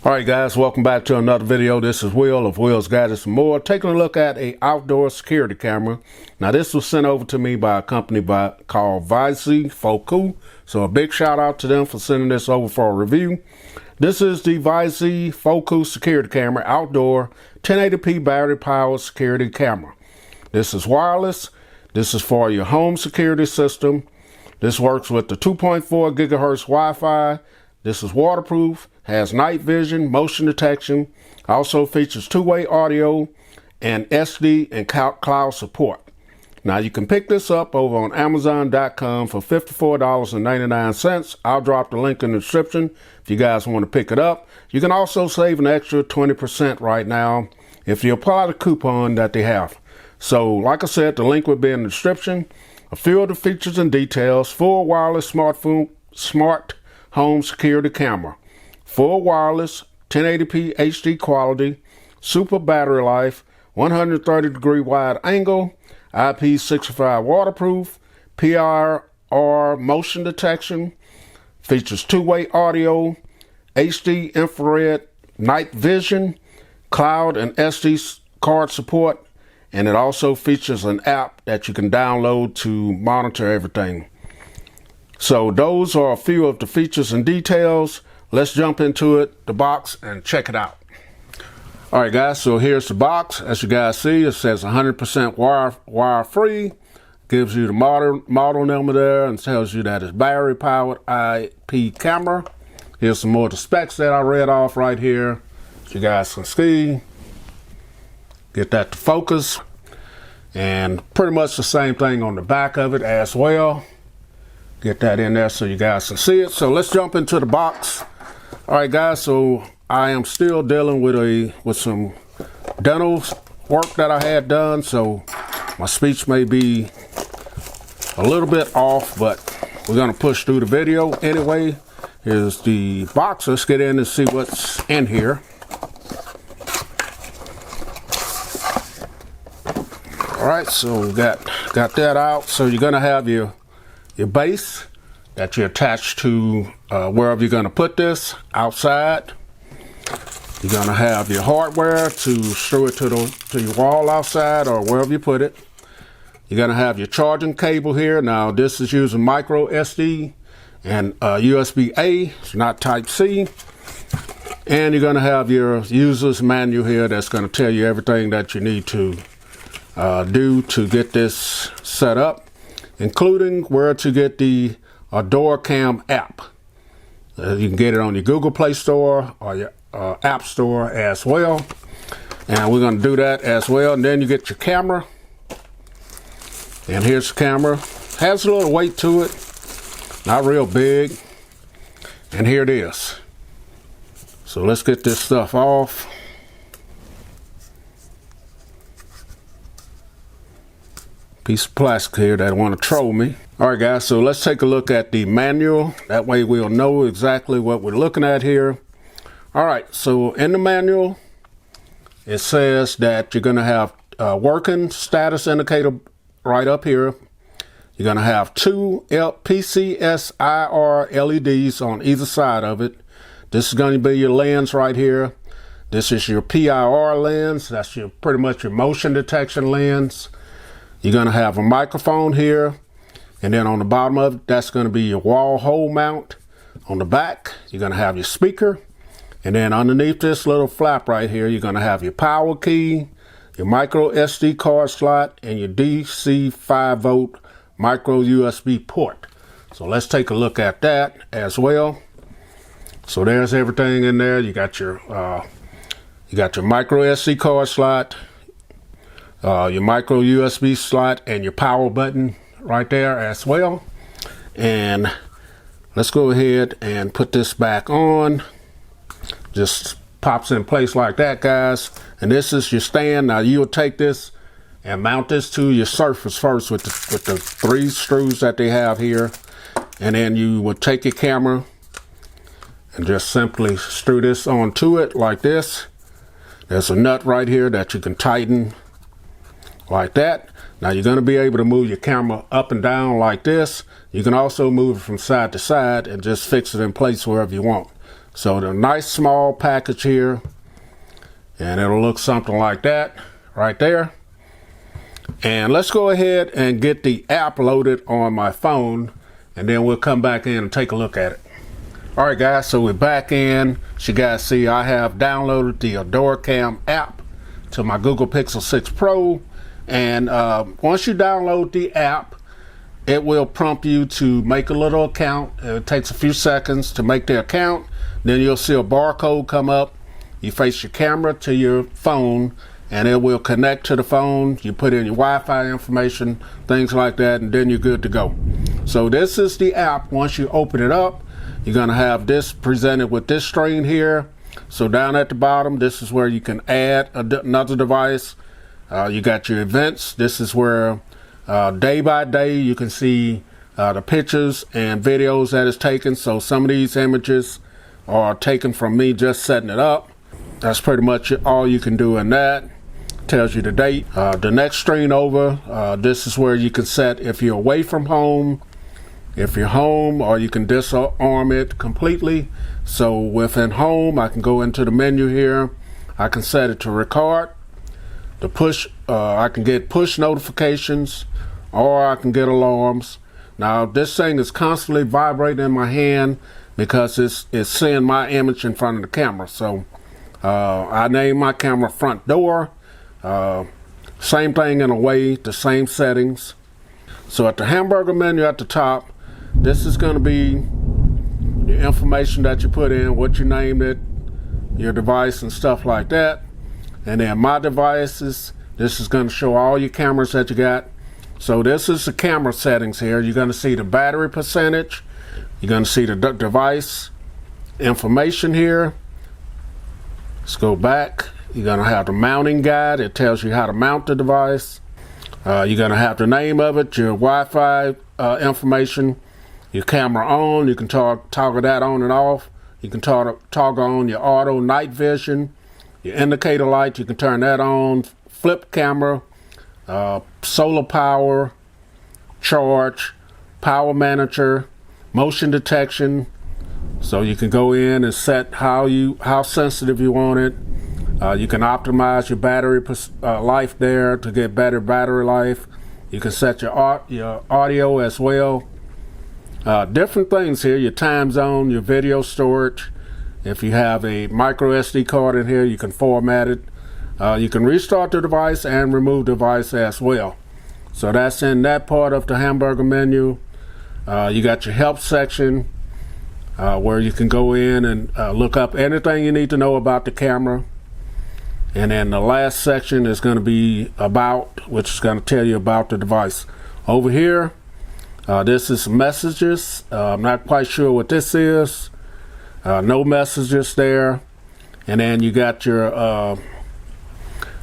Alright guys, welcome back to another video. This is Will of Will's Gadgets and More, taking a look at a outdoor security camera. Now this was sent over to me by a company called Viseefocu, so a big shout out to them for sending this over for a review. This is the Viseefocu security camera, outdoor 1080p battery powered security camera. This is wireless. This is for your home security system. This works with the 2.4 gigahertz Wi-Fi. This is waterproof, has night vision, motion detection, also features two-way audio and SD and cloud support. Now you can pick this up over on Amazon.com for $54.99. I'll drop the link in the description if you guys want to pick it up. You can also save an extra 20% right now if you apply the coupon that they have. So like I said, the link will be in the description. A few of the features and details: full wireless smart home security camera, full wireless 1080p HD quality, super battery life, 130-degree wide angle, IP65 waterproof, PIR motion detection, features two-way audio, HD infrared night vision, cloud and SD card support, and it also features an app that you can download to monitor everything. So those are a few of the features and details. Let's jump into it, the box, and check it out. All right, guys, so here's the box. As you guys see, it says 100% wire-free. Gives you the model number there and tells you that it's battery-powered IP camera. Here's some more of the specs that I read off right here, so you guys can see. Get that to focus. And pretty much the same thing on the back of it as well. Get that in there so you guys can see it. So let's jump into the box. All right, guys, so I am still dealing with some dental work that I had done, so my speech may be a little bit off, but we're gonna push through the video anyway. Here's the box. Let's get in and see what's in here. All right, so we got that out. So you're gonna have your base that you attach to wherever you're going to put this outside. You're going to have your hardware to screw it to your wall outside or wherever you put it. You're going to have your charging cable here. Now this is using micro SD and USB-A, it's not Type-C. And you're going to have your user's manual here that's going to tell you everything that you need to do to get this set up, including where to get the DoorCam app. You can get it on your Google Play Store or your App Store as well. And we're going to do that as well. And then you get your camera. And here's the camera. Has a little weight to it. Not real big. And here it is. So let's get this stuff off. Piece of plastic here that want to troll me. All right, guys, so let's take a look at the manual. That way we'll know exactly what we're looking at here. All right, so in the manual, it says that you're going to have a working status indicator right up here. You're going to have two PCSIR LEDs on either side of it. This is going to be your lens right here. This is your PIR lens. That's pretty much your motion detection lens. You're going to have a microphone here, and then on the bottom of it, that's going to be your wall hole mount. On the back, you're going to have your speaker, and then underneath this little flap right here, you're going to have your power key, your micro SD card slot, and your DC 5-volt micro USB port. So let's take a look at that as well. So there's everything in there. You got your micro SD card slot, your micro USB slot, and your power button right there as well. And let's go ahead and put this back on. Just pops in place like that, guys. And this is your stand. Now you'll take this and mount this to your surface first with the 3 screws that they have here, and then you would take your camera and just simply screw this onto it like this. There's a nut right here that you can tighten like that. Now you're going to be able to move your camera up and down like this. You can also move it from side to side and just fix it in place wherever you want. So the nice small package here, and it'll look something like that right there. And let's go ahead and get the app loaded on my phone, and then we'll come back in and take a look at it. All right, guys, so we're back in. As you guys see, I have downloaded the AdoreCam app to my Google Pixel 6 Pro. And once you download the app, it will prompt you to make a little account. It takes a few seconds to make the account. Then you'll see a barcode come up. You face your camera to your phone, and it will connect to the phone. You put in your Wi-Fi information, things like that, and then you're good to go. So this is the app. Once you open it up, you're going to have this presented with this screen here. So down at the bottom, this is where you can add another device. You got your events. This is where day by day you can see the pictures and videos that is taken. So some of these images are taken from me just setting it up. That's pretty much all you can do in that. Tells you the date. The next screen over, this is where you can set if you're away from home, if you're home, or you can disarm it completely. So within home, I can go into the menu here. I can set it to record, the push. I can get push notifications, or I can get alarms. Now this thing is constantly vibrating in my hand because it's seeing my image in front of the camera. So I name my camera front door. Same thing in a way, the same settings. So at the hamburger menu at the top, this is going to be the information that you put in, what you named it, your device and stuff like that. And then my devices, this is going to show all your cameras that you got. So this is the camera settings here. You're going to see the battery percentage. You're going to see the device information here. Let's go back. You're going to have the mounting guide. It tells you how to mount the device. You're going to have the name of it, your Wi-Fi information, your camera on. You can toggle that on and off. You can toggle on your auto night vision, your indicator light. You can turn that on. Flip camera, solar power, charge, power manager, motion detection. So you can go in and set how sensitive you want it. You can optimize your battery life there to get better battery life. You can set your audio as well. Different things here, your time zone, your video storage. If you have a micro SD card in here, you can format it. You can restart the device and remove the device as well. So that's in that part of the hamburger menu. You got your help section where you can go in and look up anything you need to know about the camera. And then the last section is going to be about, which is going to tell you about the device. Over here, this is messages. I'm not quite sure what this is. No messages there. And then you got your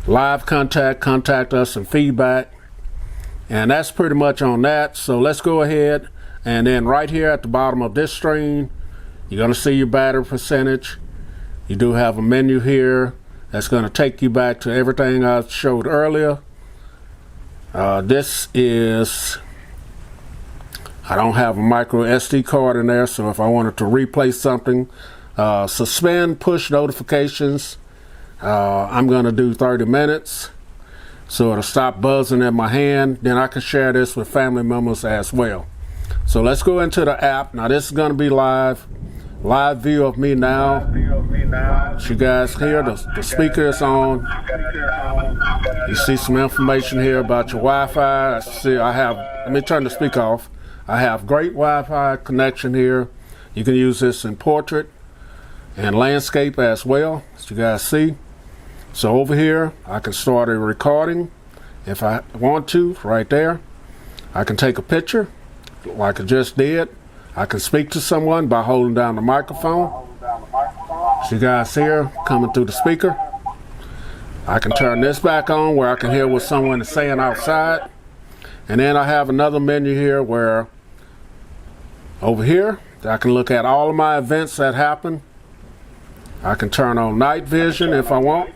live contact us, and feedback. And that's pretty much on that. So let's go ahead. And then right here at the bottom of this screen, you're going to see your battery percentage. You do have a menu here. That's going to take you back to everything I showed earlier. This is, I don't have a micro SD card in there, so if I wanted to replace something, suspend push notifications, I'm going to do 30 minutes. So it'll stop buzzing in my hand. Then I can share this with family members as well. So let's go into the app. Now this is going to be live view of me now. As you guys hear, the speaker is on. You see some information here about your Wi-Fi. Let me turn the speaker off. I have great Wi-Fi connection here. You can use this in portrait and landscape as well, as you guys see. So over here, I can start a recording if I want to, right there. I can take a picture like I just did. I can speak to someone by holding down the microphone. As you guys hear, coming through the speaker. I can turn this back on where I can hear what someone is saying outside. And then I have another menu here where, over here, I can look at all of my events that happen. I can turn on night vision if I want.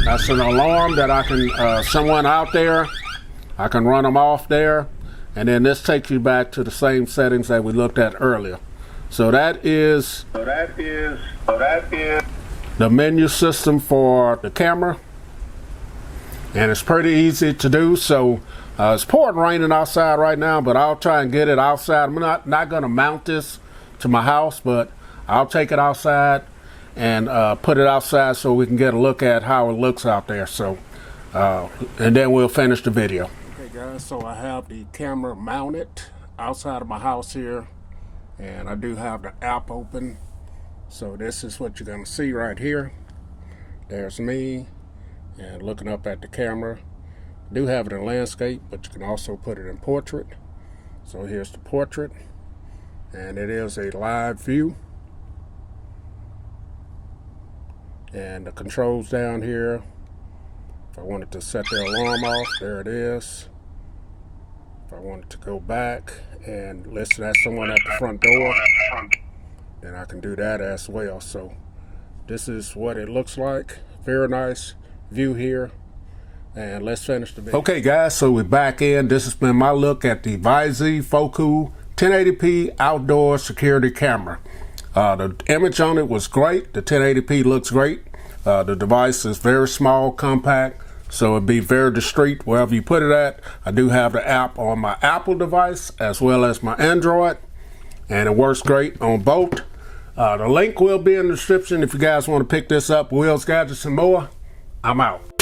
That's an alarm that I can, someone out there, I can run them off there. And then this takes you back to the same settings that we looked at earlier. So that is the menu system for the camera. And it's pretty easy to do. So it's pouring raining outside right now, but I'll try and get it outside. I'm not going to mount this to my house, but I'll take it outside and put it outside so we can get a look at how it looks out there. So and then we'll finish the video. Okay guys, so I have the camera mounted outside of my house here, and I do have the app open. So this is what you're going to see right here. There's me and looking up at the camera. I do have it in landscape, but you can also put it in portrait. So here's the portrait, and it is a live view. And the controls down here. If I wanted to set the alarm off, there it is. If I wanted to go back and listen at someone at the front door, then I can do that as well. So this is what it looks like. Very nice view here. And let's finish the video. Okay guys, so we're back in. This has been my look at the Viseefocu 1080p outdoor security camera. The image on it was great. The 1080p looks great. The device is very small, compact, so it'd be very discreet wherever you put it at. I do have the app on my Apple device as well as my Android, and it works great on both. The link will be in the description if you guys want to pick this up. Will's Gadgets and More. I'm out.